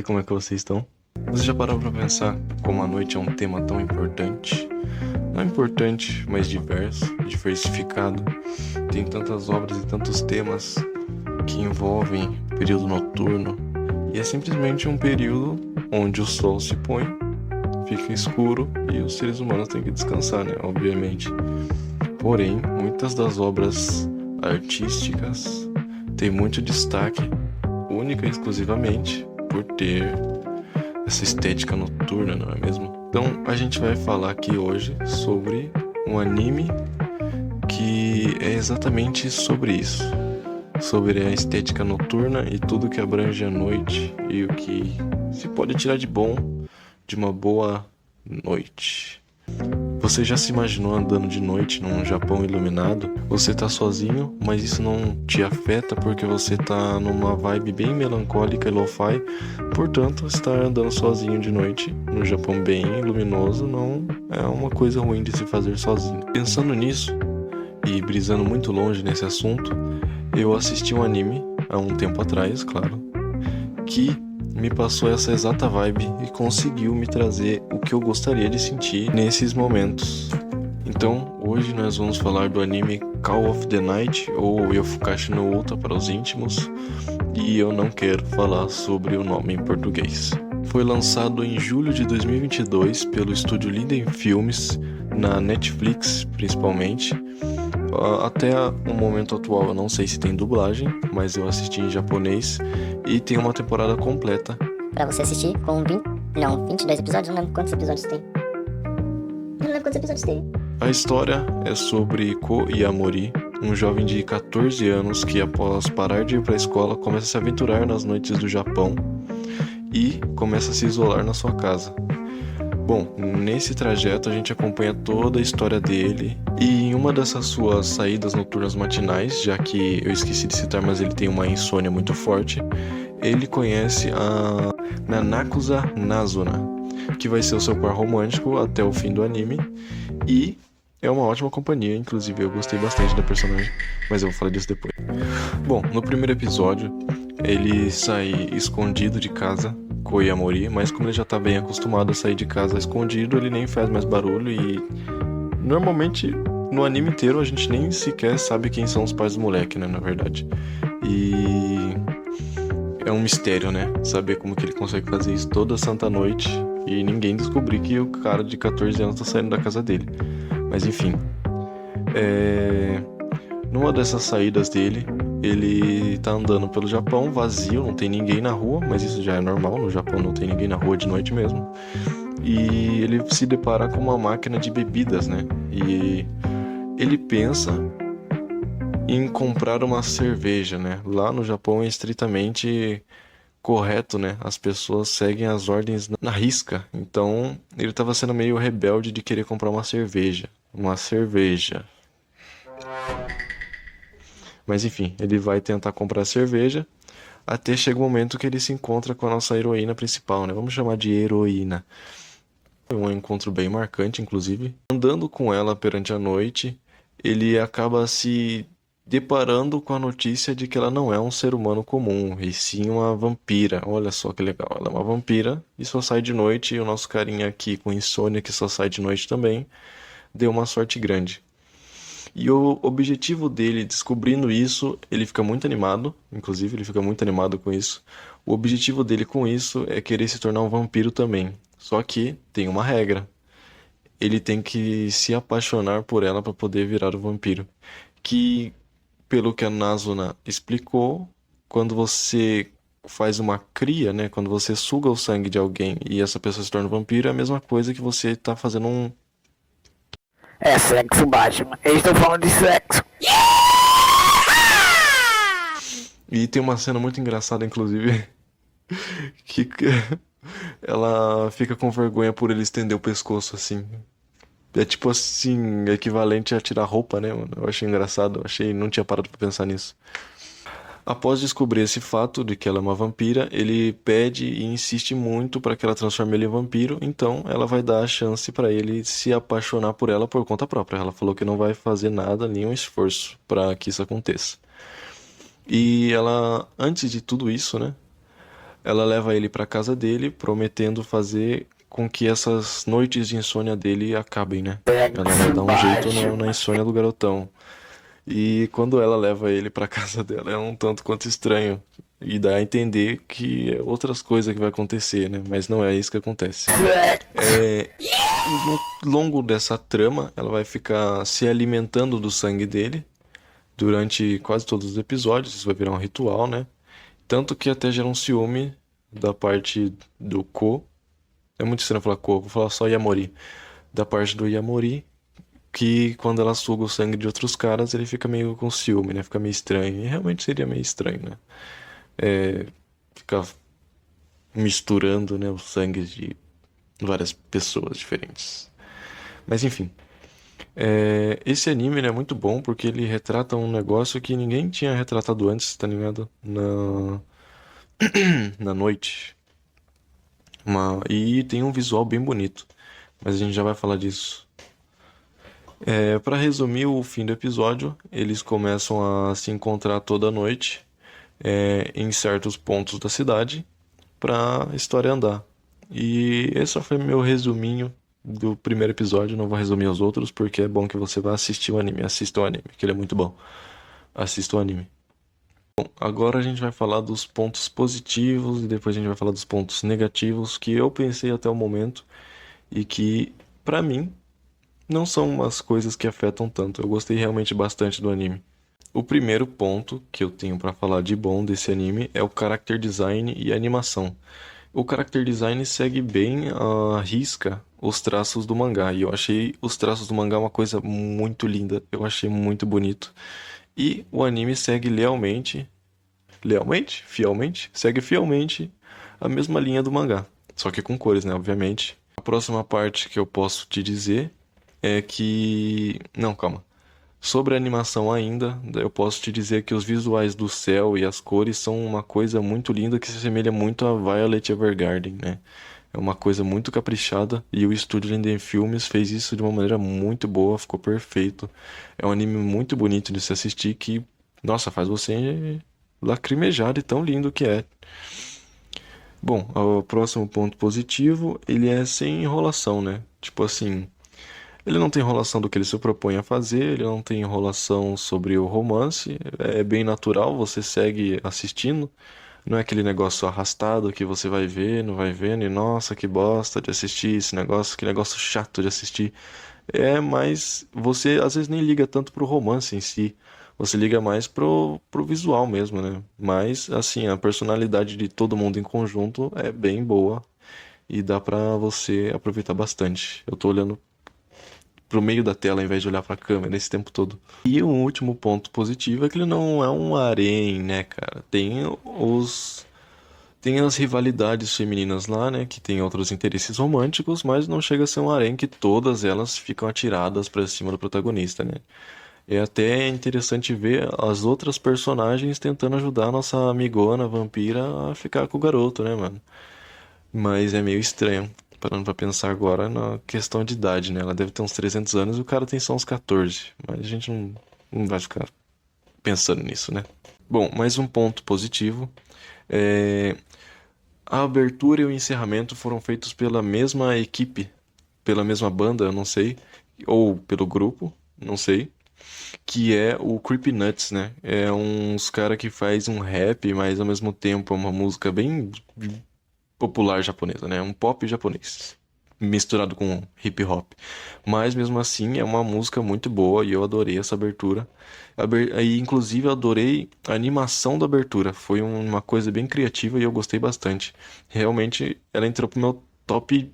como é que vocês estão? Você já parou pra pensar como a noite é um tema tão importante? Não importante, mas diverso, diversificado. Tem tantas obras e tantos temas que envolvem período noturno. E é simplesmente um período onde o sol se põe, fica escuro e os seres humanos têm que descansar, né? Obviamente. Porém, muitas das obras artísticas têm muito destaque, única e exclusivamente, por ter essa estética noturna, não é mesmo? Então, a gente vai falar aqui hoje sobre um anime que é exatamente sobre isso. Sobre a estética noturna e tudo que abrange a noite e o que se pode tirar de bom de uma boa noite. Você já se imaginou andando de noite num Japão iluminado? Você tá sozinho, mas isso não te afeta porque você tá numa vibe bem melancólica e lo-fi. Portanto, estar andando sozinho de noite no Japão bem luminoso não é uma coisa ruim de se fazer sozinho. Pensando nisso e brisando muito longe nesse assunto, eu assisti um anime há um tempo atrás, claro, que me passou essa exata vibe e conseguiu me trazer o que eu gostaria de sentir nesses momentos. Então, hoje nós vamos falar do anime Call of the Night, ou Yofukashi no Uta para os íntimos, e eu não quero falar sobre o nome em português. Foi lançado em julho de 2022 pelo estúdio Linden Filmes, na Netflix principalmente. Até o momento atual eu não sei se tem dublagem, mas eu assisti em japonês e tem uma temporada completa pra você assistir com 22 episódios, não lembro quantos episódios tem. A história é sobre Ko Yamori, um jovem de 14 anos que após parar de ir para a escola começa a se aventurar nas noites do Japão e começa a se isolar na sua casa. Bom, nesse trajeto a gente acompanha toda a história dele e em uma dessas suas saídas noturnas matinais, já que eu esqueci de citar, mas ele tem uma insônia muito forte, ele conhece a Nanakusa Nazuna, que vai ser o seu par romântico até o fim do anime e é uma ótima companhia, inclusive eu gostei bastante da personagem, mas eu vou falar disso depois. Bom, no primeiro episódio ele sai escondido de casa, Ko Yamori, mas como ele já tá bem acostumado a sair de casa escondido, ele nem faz mais barulho e normalmente no anime inteiro a gente nem sequer sabe quem são os pais do moleque, né, na verdade. E é um mistério, né, saber como que ele consegue fazer isso toda santa noite e ninguém descobrir que o cara de 14 anos tá saindo da casa dele. Mas enfim, numa dessas saídas dele, ele tá andando pelo Japão vazio, não tem ninguém na rua, mas isso já é normal, no Japão não tem ninguém na rua de noite mesmo. E ele se depara com uma máquina de bebidas, né? E ele pensa em comprar uma cerveja, né? Lá no Japão é estritamente correto, né? As pessoas seguem as ordens na risca. Então, ele tava sendo meio rebelde de querer comprar uma cerveja. Uma cerveja. Mas enfim, ele vai tentar comprar cerveja até chega o momento que ele se encontra com a nossa heroína principal, né? Vamos chamar de heroína. É um encontro bem marcante, inclusive. Andando com ela perante a noite, ele acaba se deparando com a notícia de que ela não é um ser humano comum, e sim uma vampira. Olha só que legal, ela é uma vampira e só sai de noite, e o nosso carinha aqui com insônia, que só sai de noite também, deu uma sorte grande. E o objetivo dele, descobrindo isso, ele fica muito animado, inclusive ele fica muito animado com isso. O objetivo dele com isso é querer se tornar um vampiro também. Só que tem uma regra. Ele tem que se apaixonar por ela para poder virar o vampiro. Que, pelo que a Nazuna explicou, quando você faz uma cria, né, quando você suga o sangue de alguém e essa pessoa se torna um vampiro, é a mesma coisa que você tá fazendo um... É sexo, Batman. Eles estão falando de sexo. E tem uma cena muito engraçada, inclusive, que ela fica com vergonha por ele estender o pescoço, assim. É tipo assim, equivalente a tirar roupa, né, mano? Eu achei engraçado, não tinha parado pra pensar nisso. Após descobrir esse fato de que ela é uma vampira, ele pede e insiste muito para que ela transforme ele em vampiro, então ela vai dar a chance para ele se apaixonar por ela por conta própria. Ela falou que não vai fazer nada, nenhum esforço para que isso aconteça. E ela, antes de tudo isso, né, ela leva ele pra casa dele, prometendo fazer com que essas noites de insônia dele acabem, né? Ela vai dar um jeito na insônia do garotão. E quando ela leva ele pra casa dela, é um tanto quanto estranho. E dá a entender que é outras coisas que vai acontecer, né? Mas não é isso que acontece. No longo dessa trama, ela vai ficar se alimentando do sangue dele durante quase todos os episódios. Isso vai virar um ritual, né? Tanto que até gera um ciúme da parte do Ko. É muito estranho falar Ko, vou falar só Yamori. Da parte do Yamori, que quando ela suga o sangue de outros caras, ele fica meio com ciúme, né? Fica meio estranho. E realmente seria meio estranho, né? Ficar misturando, né, o sangue de várias pessoas diferentes. Mas enfim. Esse anime, né, é muito bom porque ele retrata um negócio que ninguém tinha retratado antes, tá ligado? Na noite. E tem um visual bem bonito. Mas a gente já vai falar disso. Para resumir o fim do episódio, eles começam a se encontrar toda noite em certos pontos da cidade pra história andar. E esse foi meu resuminho do primeiro episódio. Não vou resumir os outros porque é bom que você vá assistir o anime. Assista o anime, que ele é muito bom. Assista o anime. Bom, agora a gente vai falar dos pontos positivos e depois a gente vai falar dos pontos negativos que eu pensei até o momento e que, pra mim, não são umas coisas que afetam tanto. Eu gostei realmente bastante do anime. O primeiro ponto que eu tenho pra falar de bom desse anime é o character design e a animação. O character design segue bem à risca os traços do mangá. E eu achei os traços do mangá uma coisa muito linda. Eu achei muito bonito. E o anime segue segue fielmente a mesma linha do mangá. Só que com cores, né? Obviamente. A próxima parte que eu posso te dizer é que... Não, calma. Sobre a animação ainda, eu posso te dizer que os visuais do céu e as cores são uma coisa muito linda que se assemelha muito a Violet Evergarden, né? É uma coisa muito caprichada e o estúdio Linden Filmes fez isso de uma maneira muito boa, ficou perfeito. É um anime muito bonito de se assistir que, nossa, faz você lacrimejar de tão lindo que é. Bom, o próximo ponto positivo, ele é sem enrolação, né? Tipo assim, ele não tem enrolação do que ele se propõe a fazer, ele não tem enrolação sobre o romance, é bem natural, você segue assistindo. Não é aquele negócio arrastado que você vai ver, não vai vendo e nossa, que bosta de assistir esse negócio, que negócio chato de assistir. Mas você às vezes nem liga tanto pro romance em si, você liga mais pro visual mesmo, né? Mas, assim, a personalidade de todo mundo em conjunto é bem boa e dá pra você aproveitar bastante. Eu tô olhando pro meio da tela ao invés de olhar pra câmera esse tempo todo. E o último ponto positivo é que ele não é um harém, né, cara? Tem as rivalidades femininas lá, né, que tem outros interesses românticos, mas não chega a ser um harém que todas elas ficam atiradas pra cima do protagonista, né? É até interessante ver as outras personagens tentando ajudar a nossa amigona vampira a ficar com o garoto, né, mano? Mas é meio estranho, parando pra pensar agora na questão de idade, né? Ela deve ter uns 300 anos e o cara tem só uns 14. Mas a gente não vai ficar pensando nisso, né? Bom, mais um ponto positivo. A abertura e o encerramento foram feitos pela mesma equipe, pela mesma banda, eu não sei, ou pelo grupo, não sei, que é o Creepy Nuts, né? É uns cara que faz um rap, mas ao mesmo tempo é uma música bem popular japonesa, né? Um pop japonês misturado com hip hop. Mas mesmo assim é uma música muito boa e eu adorei essa abertura. Aí, inclusive, eu adorei a animação da abertura. Foi uma coisa bem criativa e eu gostei bastante. Realmente, ela entrou pro meu top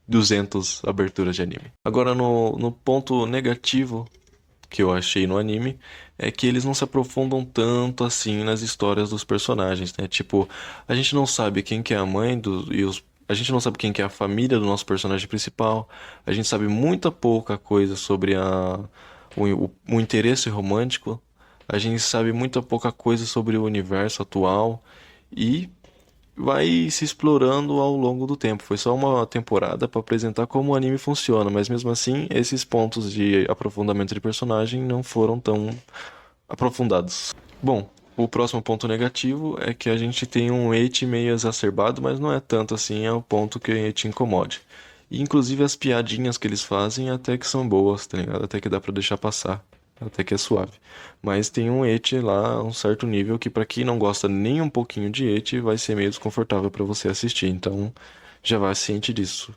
200 aberturas de anime. Agora, no ponto negativo que eu achei no anime é que eles não se aprofundam tanto assim nas histórias dos personagens, né? Tipo, a gente não sabe quem que é a mãe a gente não sabe quem que é a família do nosso personagem principal. A gente sabe muita pouca coisa sobre o interesse romântico. A gente sabe muita pouca coisa sobre o universo atual e vai se explorando ao longo do tempo. Foi só uma temporada para apresentar como o anime funciona, mas mesmo assim, esses pontos de aprofundamento de personagem não foram tão aprofundados. Bom, o próximo ponto negativo é que a gente tem um eti meio exacerbado, mas não é tanto assim ao ponto que te incomode. E inclusive as piadinhas que eles fazem até que são boas, tá ligado? Até que dá pra deixar passar, até que é suave. Mas tem um eti lá, um certo nível que pra quem não gosta nem um pouquinho de eti, vai ser meio desconfortável pra você assistir. Então já vai ciente disso.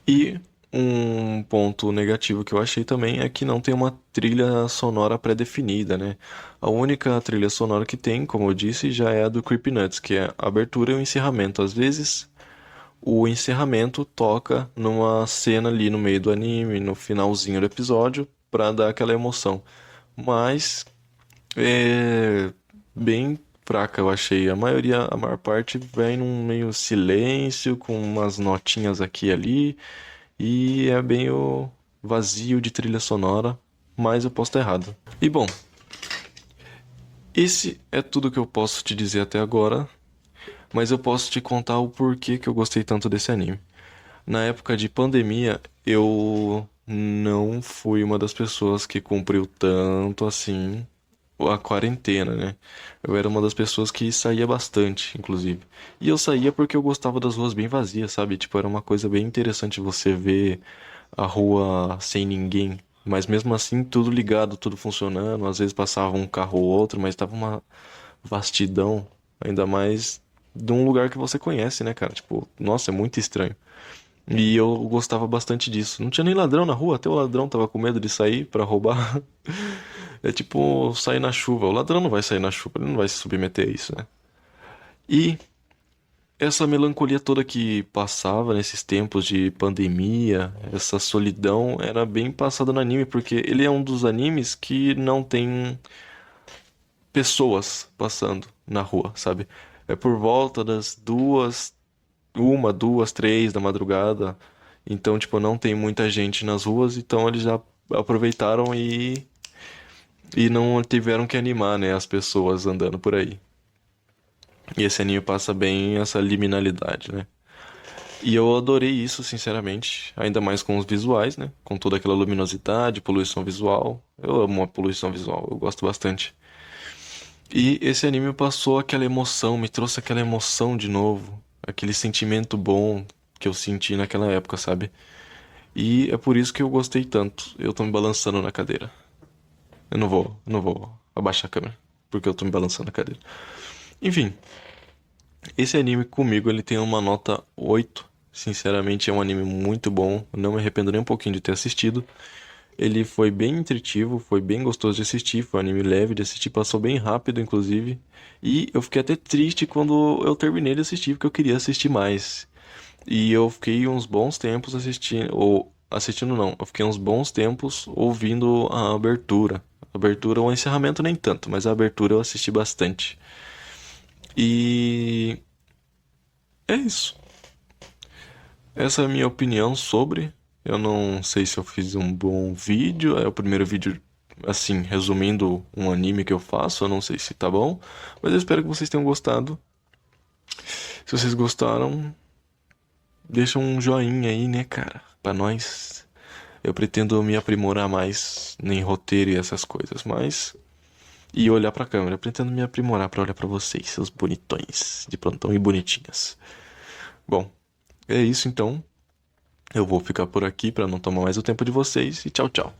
E um ponto negativo que eu achei também é que não tem uma trilha sonora pré-definida, né? A única trilha sonora que tem, como eu disse, já é a do Creepynuts, que é a abertura e o encerramento. Às vezes, o encerramento toca numa cena ali no meio do anime, no finalzinho do episódio, pra dar aquela emoção. Mas é bem fraca, eu achei. A maior parte vem num meio silêncio, com umas notinhas aqui e ali. E é bem o vazio de trilha sonora, mas eu posso estar errado. E bom, esse é tudo que eu posso te dizer até agora, mas eu posso te contar o porquê que eu gostei tanto desse anime. Na época de pandemia, eu não fui uma das pessoas que cumpriu tanto assim a quarentena, né? Eu era uma das pessoas que saía bastante, inclusive. E eu saía porque eu gostava das ruas bem vazias, sabe? Tipo, era uma coisa bem interessante você ver a rua sem ninguém. Mas mesmo assim, tudo ligado, tudo funcionando. Às vezes passava um carro ou outro, mas tava uma vastidão. Ainda mais de um lugar que você conhece, né, cara? Tipo, nossa, é muito estranho. E eu gostava bastante disso. Não tinha nem ladrão na rua, até o ladrão tava com medo de sair pra roubar. É tipo sair na chuva. O ladrão não vai sair na chuva, ele não vai se submeter a isso, né? E essa melancolia toda que passava nesses tempos de pandemia, essa solidão, era bem passada no anime, porque ele é um dos animes que não tem pessoas passando na rua, sabe? É por volta das duas, três da madrugada. Então, tipo, não tem muita gente nas ruas, então eles já aproveitaram e não tiveram que animar, né, as pessoas andando por aí. E esse anime passa bem essa liminalidade, né? E eu adorei isso, sinceramente, ainda mais com os visuais, né? Com toda aquela luminosidade, poluição visual. Eu amo a poluição visual, eu gosto bastante. E esse anime passou aquela emoção, me trouxe aquela emoção de novo, aquele sentimento bom que eu senti naquela época, sabe? E é por isso que eu gostei tanto. Eu tô me balançando na cadeira. Eu não vou abaixar a câmera, porque eu tô me balançando na cadeira. Enfim, esse anime comigo ele tem uma nota 8. Sinceramente, é um anime muito bom. Eu não me arrependo nem um pouquinho de ter assistido. Ele foi bem intuitivo, foi bem gostoso de assistir, foi um anime leve de assistir, passou bem rápido, inclusive. E eu fiquei até triste quando eu terminei de assistir, porque eu queria assistir mais. E eu fiquei uns bons tempos assistindo, ou assistindo não, eu fiquei uns bons tempos ouvindo a abertura. A abertura, o encerramento nem tanto, mas a abertura eu assisti bastante. E é isso. Essa é a minha opinião sobre. Eu não sei se eu fiz um bom vídeo. É o primeiro vídeo, assim, resumindo um anime que eu faço. Eu não sei se tá bom. Mas eu espero que vocês tenham gostado. Se vocês gostaram, deixa um joinha aí, né, cara? Pra nós. Eu pretendo me aprimorar mais em roteiro e essas coisas, mas. E olhar pra câmera. Eu pretendo me aprimorar pra olhar pra vocês, seus bonitões de plantão e bonitinhas. Bom, é isso então. Eu vou ficar por aqui pra não tomar mais o tempo de vocês e tchau, tchau.